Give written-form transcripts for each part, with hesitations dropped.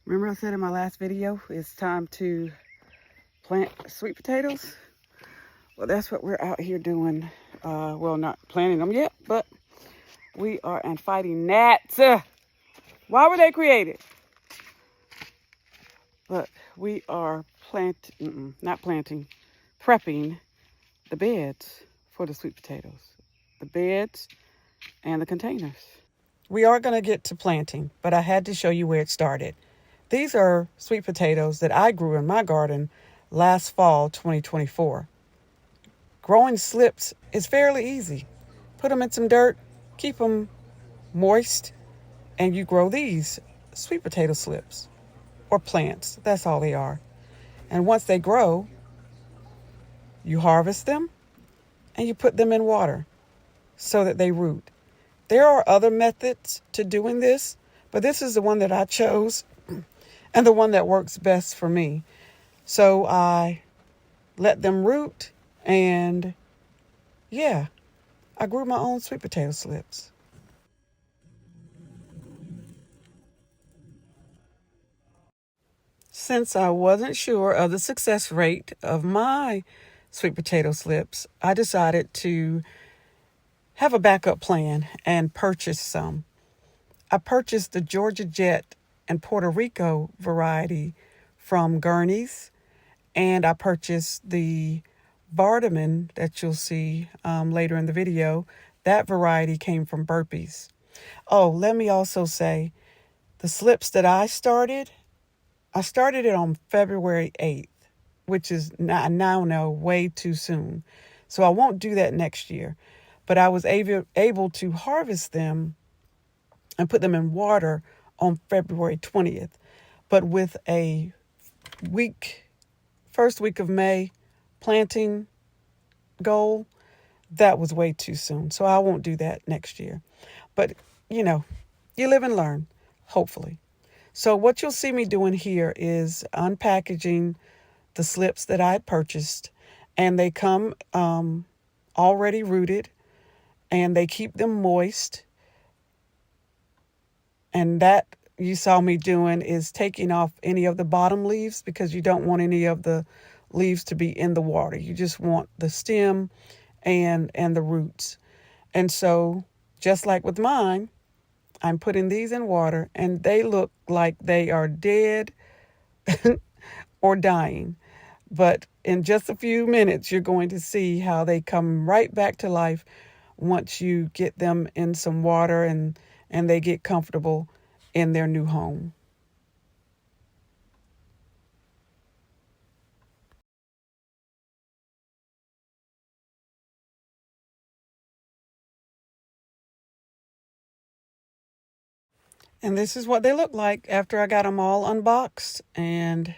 Remember I said in my last video, it's time to plant sweet potatoes? Well, that's what we're out here doing. Well, not planting them yet, but we are and fighting gnats. Why were they created? But we are prepping the beds for the sweet potatoes. The beds and the containers. We are going to get to planting, but I had to show you where it started. These are sweet potatoes that I grew in my garden last fall, 2024. Growing slips is fairly easy. Put them in some dirt, keep them moist, and you grow these sweet potato slips or plants. That's all they are. And once they grow, you harvest them and you put them in water so that they root. There are other methods to doing this, but this is the one that I chose and the one that works best for me. So I let them root, and I grew my own sweet potato slips. Since I wasn't sure of the success rate of my sweet potato slips, I decided to have a backup plan and purchase some. I purchased the Georgia Jet and Puerto Rico variety from Gurney's, and I purchased the Vardaman that you'll see later in the video. That variety came from Burpees. Oh, let me also say, the slips that I started it on February 8th, which is now way too soon. So I won't do that next year. But I was able to harvest them and put them in water on February 20th. But with a first week of May planting goal, that was way too soon. So I won't do that next year. But, you live and learn, hopefully. So what you'll see me doing here is unpackaging the slips that I had purchased, and they come already rooted, and they keep them moist. And that you saw me doing is taking off any of the bottom leaves, because you don't want any of the leaves to be in the water. You just want the stem and the roots. And so just like with mine, I'm putting these in water, and they look like they are dead or dying. But in just a few minutes, you're going to see how they come right back to life once you get them in some water and they get comfortable in their new home. And this is what they look like after I got them all unboxed and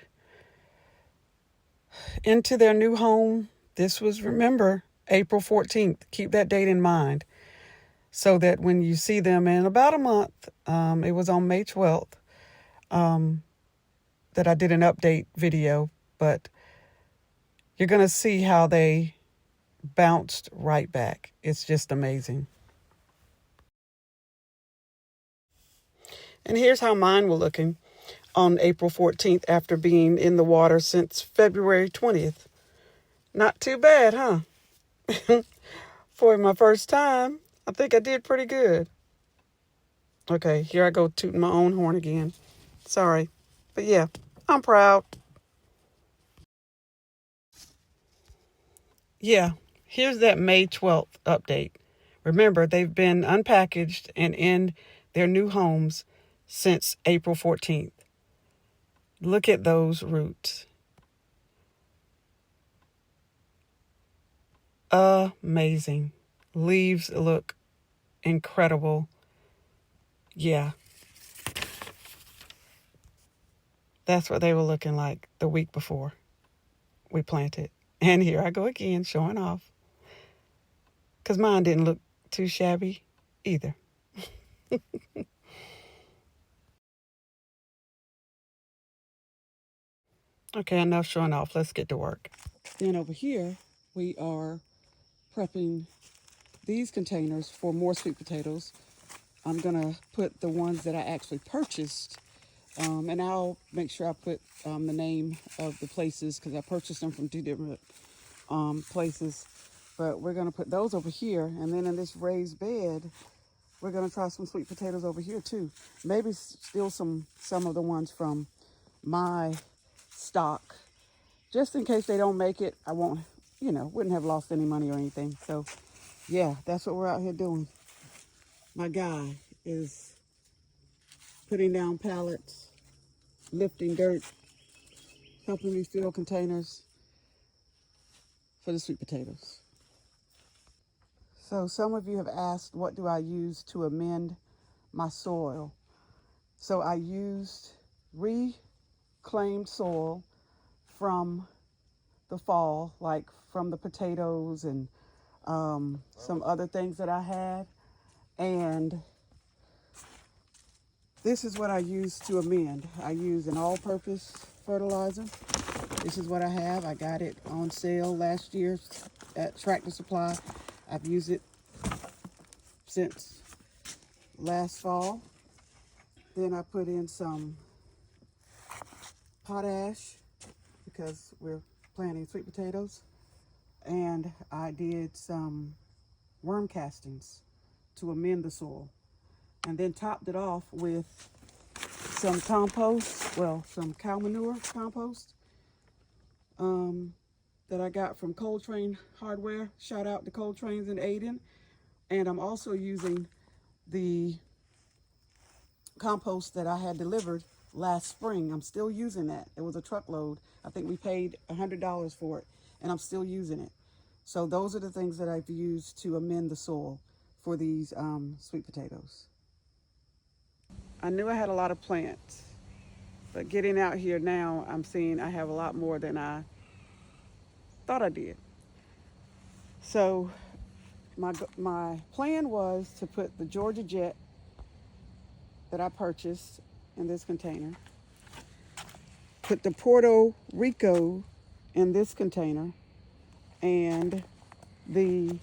into their new home. This was, remember, April 14th. Keep that date in mind so that when you see them in about a month, it was on May 12th, that I did an update video, but you're going to see how they bounced right back. It's just amazing. And here's how mine were looking on April 14th after being in the water since February 20th. Not too bad, huh? For my first time, I think I did pretty good. Okay, here I go tooting my own horn again. Sorry. But yeah, I'm proud. Yeah, here's that May 12th update. Remember, they've been unpackaged and in their new homes since April 14th. Look at those roots. Amazing. Leaves look incredible. Yeah. That's what they were looking like the week before we planted. And here I go again, showing off. Because mine didn't look too shabby either. Okay, enough showing off. Let's get to work. Then over here, we are prepping these containers for more sweet potatoes. I'm going to put the ones that I actually purchased And I'll make sure I put the name of the places because I purchased them from 2 different places. But we're going to put those over here. And then in this raised bed, we're going to try some sweet potatoes over here too. Maybe still some of the ones from my stock. Just in case they don't make it, I won't, wouldn't have lost any money or anything. So yeah, that's what we're out here doing. My guy is putting down pallets, lifting dirt, helping me fill containers for the sweet potatoes. So some of you have asked, what do I use to amend my soil? So I used reclaimed soil from the fall, like from the potatoes and some other things that I had. And this is what I use to amend. I use an all-purpose fertilizer. This is what I have. I got it on sale last year at Tractor Supply. I've used it since last fall. Then I put in some potash because we're planting sweet potatoes. And I did some worm castings to amend the soil. And then topped it off with some compost, some cow manure compost that I got from Coltrane Hardware. Shout out to Coltrane's in Aden. And I'm also using the compost that I had delivered last spring. I'm still using that. It was a truckload. I think we paid $100 for it, and I'm still using it. So those are the things that I've used to amend the soil for these sweet potatoes. I knew I had a lot of plants, but getting out here now, I'm seeing I have a lot more than I thought I did. So my plan was to put the Georgia Jet that I purchased in this container, put the Puerto Rico in this container, and the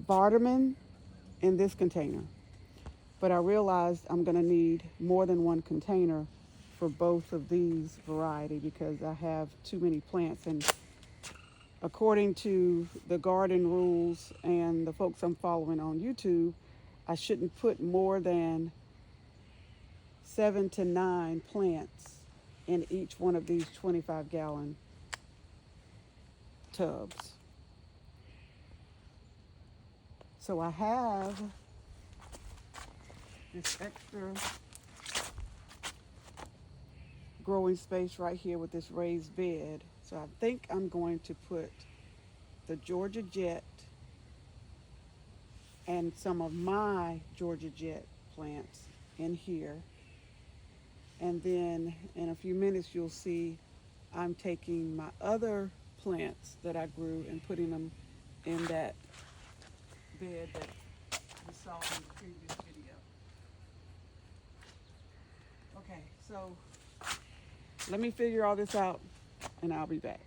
Barterman in this container. But I realized I'm going to need more than one container for both of these variety because I have too many plants. And according to the garden rules and the folks I'm following on YouTube, I shouldn't put more than 7 to 9 plants in each one of these 25-gallon tubs. So I have this extra growing space right here with this raised bed. So I think I'm going to put the Georgia Jet and some of my Georgia Jet plants in here. And then in a few minutes you'll see I'm taking my other plants that I grew and putting them in that bed that you saw in the previous video. Okay, so let me figure all this out and I'll be back.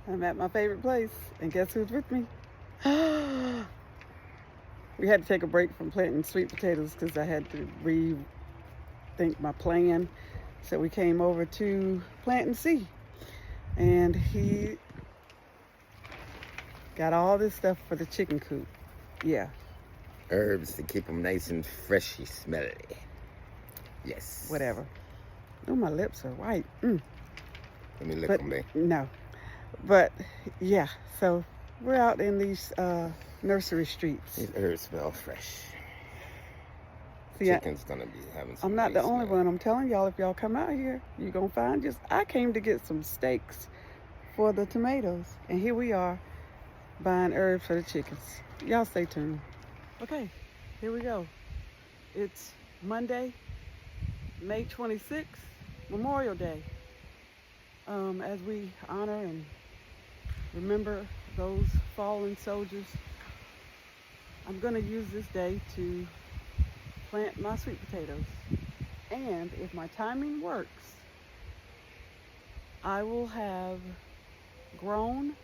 I'm at my favorite place, and guess who's with me? We had to take a break from planting sweet potatoes because I had to rethink my plan. So we came over to Plant and See, and he got all this stuff for the chicken coop. Yeah. Herbs to keep them nice and freshy, smelly. Yes. Whatever. Oh, my lips are white. Let me lick them, babe. No. But, yeah, so we're out in these nursery streets. These herbs smell fresh. See, Chicken's going to be having some I'm not the only smell. one. I'm telling y'all, if y'all come out here, you're going to find just... I came to get some steaks for the tomatoes. And here we are buying herbs for the chickens. Y'all stay tuned. Okay, here we go. It's Monday, May 26th, Memorial Day. As we honor and remember those fallen soldiers, I'm going to use this day to plant my sweet potatoes. And if my timing works, I will have grown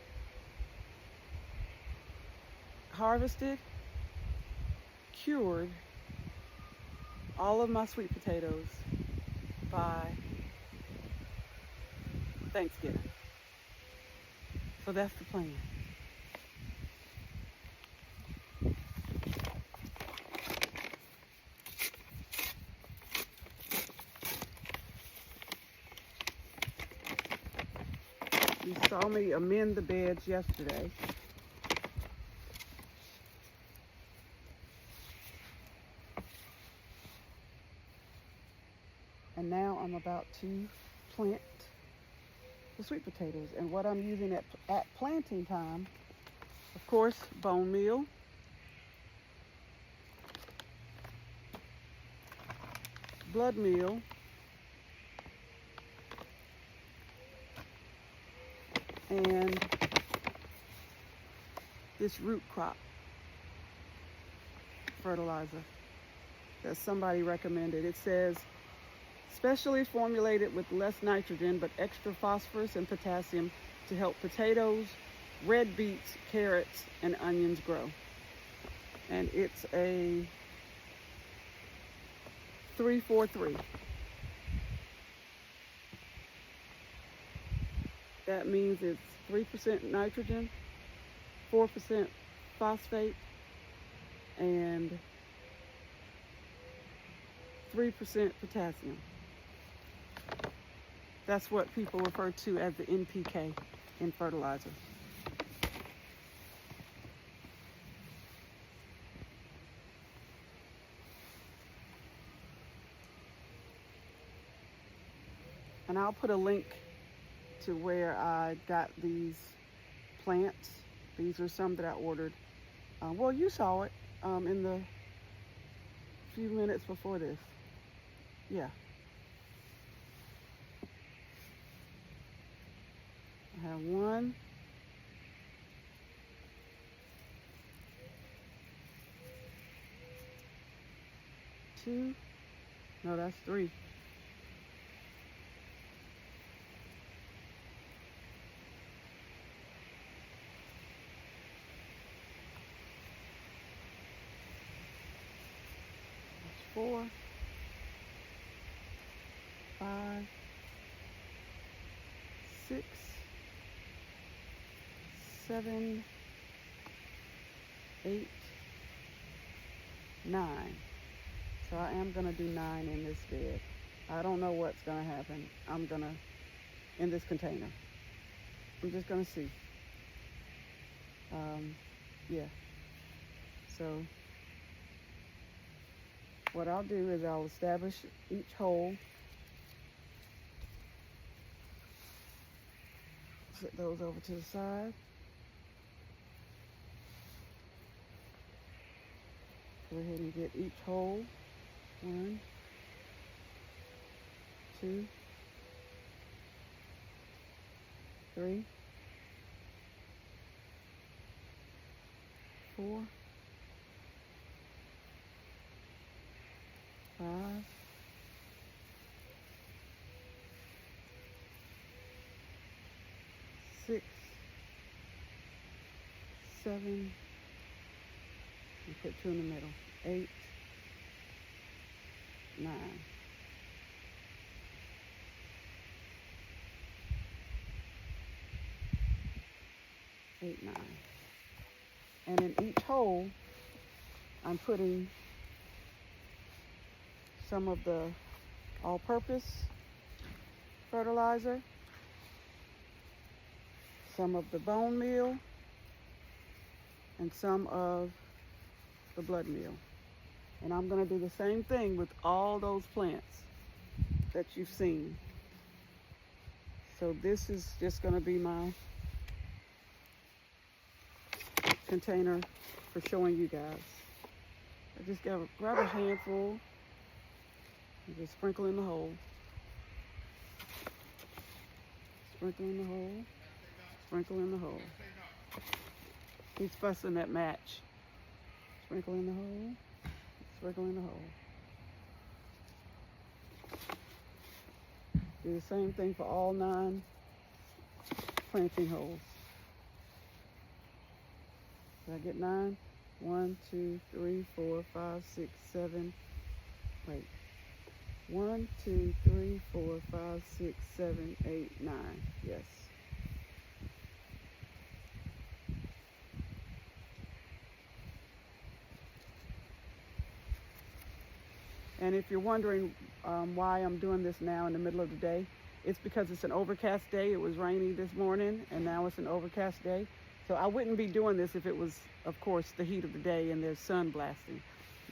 harvested, cured all of my sweet potatoes by Thanksgiving. So that's the plan. You saw me amend the beds yesterday. And now I'm about to plant the sweet potatoes. And what I'm using at planting time, of course, bone meal, blood meal, and this root crop fertilizer that somebody recommended. It says, specially formulated with less nitrogen but extra phosphorus and potassium to help potatoes, red beets, carrots, and onions grow. And it's a 3-4-3. That means it's 3% nitrogen, 4% phosphate, and 3% potassium. That's what people refer to as the NPK in fertilizer. And I'll put a link to where I got these plants. These are some that I ordered. Well, you saw it in the few minutes before this. Yeah. I have 1, 2, no, that's 3. That's 4, 5, 6, 7, 8, 9. So I am gonna do 9 in this bed. I don't know what's gonna happen. In this container. I'm just gonna see. Yeah. So what I'll do is I'll establish each hole. Set those over to the side. Go ahead and get each hole. 1, 2, 3, 4, 5, 6, 7, and put 2 in the middle. 8, 9. 8, 9. And in each hole, I'm putting some of the all-purpose fertilizer, some of the bone meal, and some of the blood meal. And I'm going to do the same thing with all those plants that you've seen. So this is just going to be my container for showing you guys. I just grab a handful and just sprinkle in the hole. Sprinkle in the hole. Sprinkle in the hole. He's fussing that match. Sprinkle in the hole. Sprinkle in the hole. Do the same thing for all 9 planting holes. Did I get 9? 1, 2, 3, 4, 5, 6, 7. Wait. 1, 2, 3, 4, 5, 6, 7, 8, 9. Yes. And if you're wondering why I'm doing this now in the middle of the day, it's because it's an overcast day. It was rainy this morning, and now it's an overcast day. So I wouldn't be doing this if it was, of course, the heat of the day and there's sun blasting.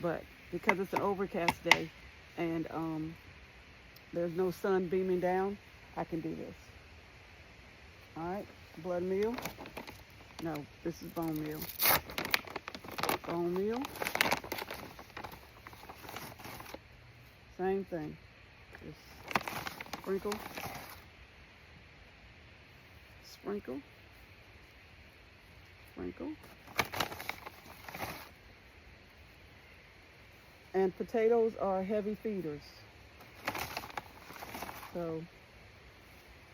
But because it's an overcast day and there's no sun beaming down, I can do this. All right, blood meal. No, this is bone meal. Bone meal. Same thing. Just sprinkle, sprinkle, sprinkle. And potatoes are heavy feeders. So,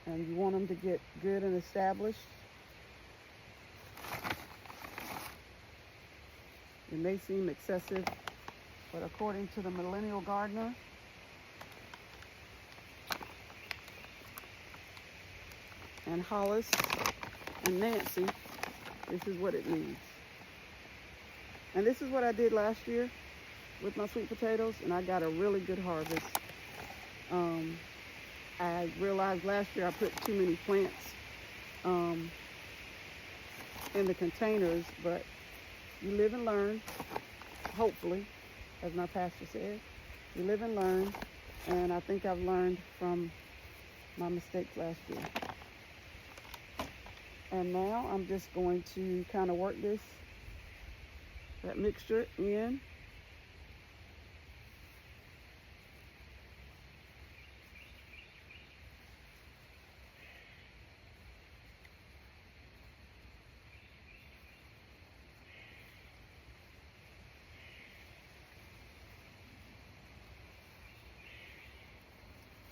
and you want them to get good and established. It may seem excessive, but according to the Millennial Gardener, and Hollis and Nancy, this is what it needs. And this is what I did last year with my sweet potatoes, and I got a really good harvest. I realized last year I put too many plants in the containers, but you live and learn, hopefully, as my pastor said. You live and learn, and I think I've learned from my mistakes last year. And now I'm just going to kind of work that mixture in.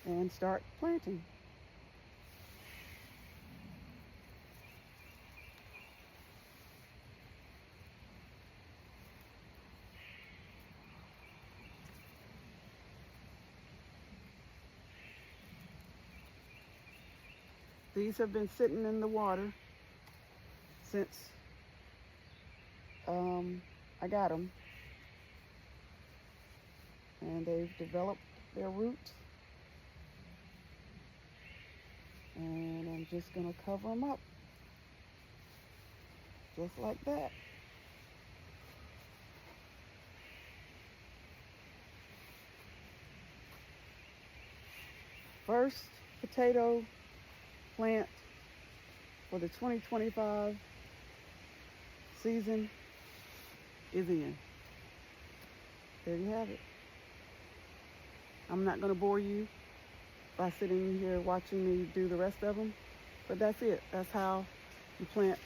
And start planting. These have been sitting in the water since I got them. And they've developed their roots. And I'm just going to cover them up. Just like that. First potato plant for the 2025 season is in. There you have it. I'm not going to bore you by sitting here watching me do the rest of them, but that's it. That's how you plant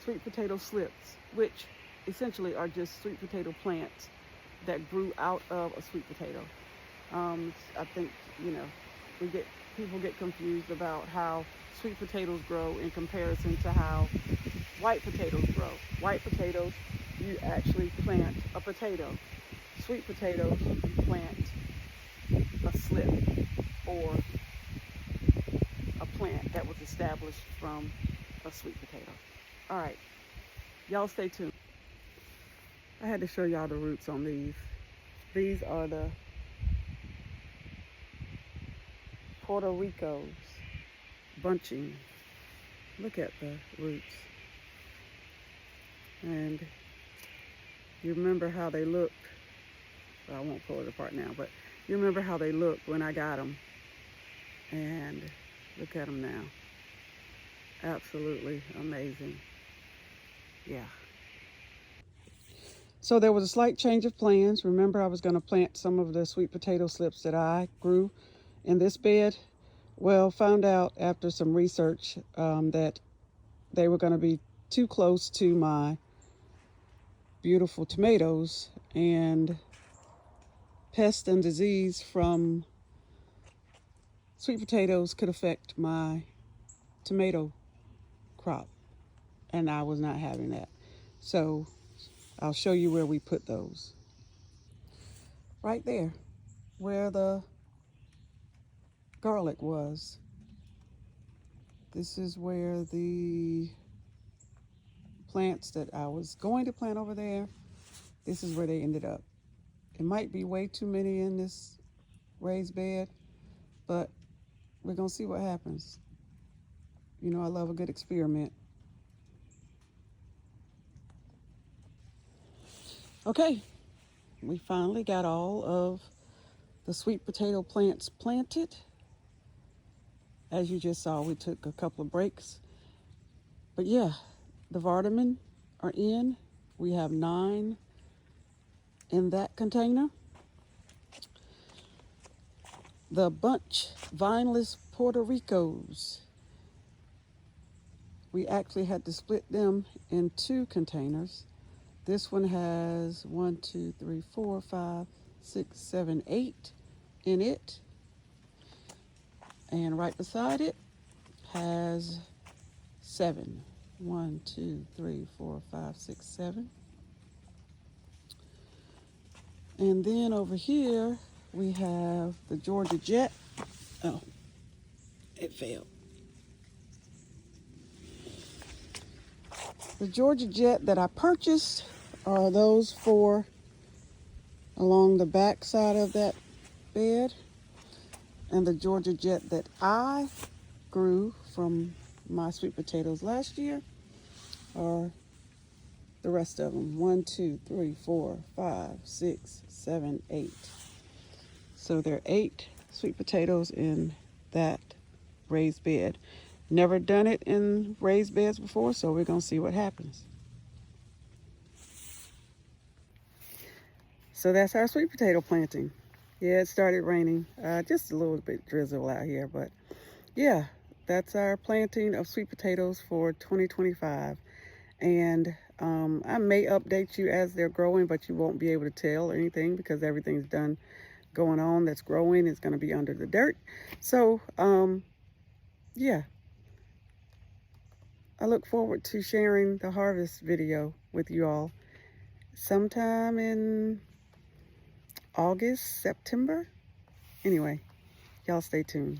sweet potato slips, which essentially are just sweet potato plants that grew out of a sweet potato. I think, people get confused about how sweet potatoes grow in comparison to how white potatoes grow. White potatoes, you actually plant a potato. Sweet potatoes, you plant a slip or a plant that was established from a sweet potato. All right, y'all stay tuned. I had to show y'all the roots on these. These are the Puerto Rico's bunching. Look at the roots. And you remember how they looked. Well, I won't pull it apart now, but you remember how they looked when I got them. And look at them now. Absolutely amazing. Yeah. So there was a slight change of plans. Remember, I was going to plant some of the sweet potato slips that I grew in this bed. Well, found out after some research that they were going to be too close to my beautiful tomatoes, and pest and disease from sweet potatoes could affect my tomato crop, and I was not having that. So I'll show you where we put those. Right there, where the garlic was. This is where the plants that I was going to plant over there, this is where they ended up. It might be way too many in this raised bed, but we're gonna see what happens. You know, I love a good experiment. Okay, we finally got all of the sweet potato plants planted. As you just saw, we took a couple of breaks. But yeah, the Vardaman are in. We have 9 in that container. The bunch vineless Puerto Ricos, we actually had to split them in 2 containers. This one has 1, 2, 3, 4, 5, 6, 7, 8 in it. And right beside it has 7. 1, 2, 3, 4, 5, 6, 7. And then over here we have the Georgia Jet. Oh, it failed. The Georgia Jet that I purchased are those 4 along the back side of that bed. And the Georgia Jet that I grew from my sweet potatoes last year are the rest of them. 1, 2, 3, 4, 5, 6, 7, 8. So there are 8 sweet potatoes in that raised bed. Never done it in raised beds before, so we're gonna see what happens. So that's our sweet potato planting. Yeah, it started raining. Just a little bit drizzle out here, but yeah, that's our planting of sweet potatoes for 2025. And I may update you as they're growing, but you won't be able to tell anything because everything's done going on that's growing is going to be under the dirt. So yeah, I look forward to sharing the harvest video with you all sometime in August, September. Anyway, y'all stay tuned.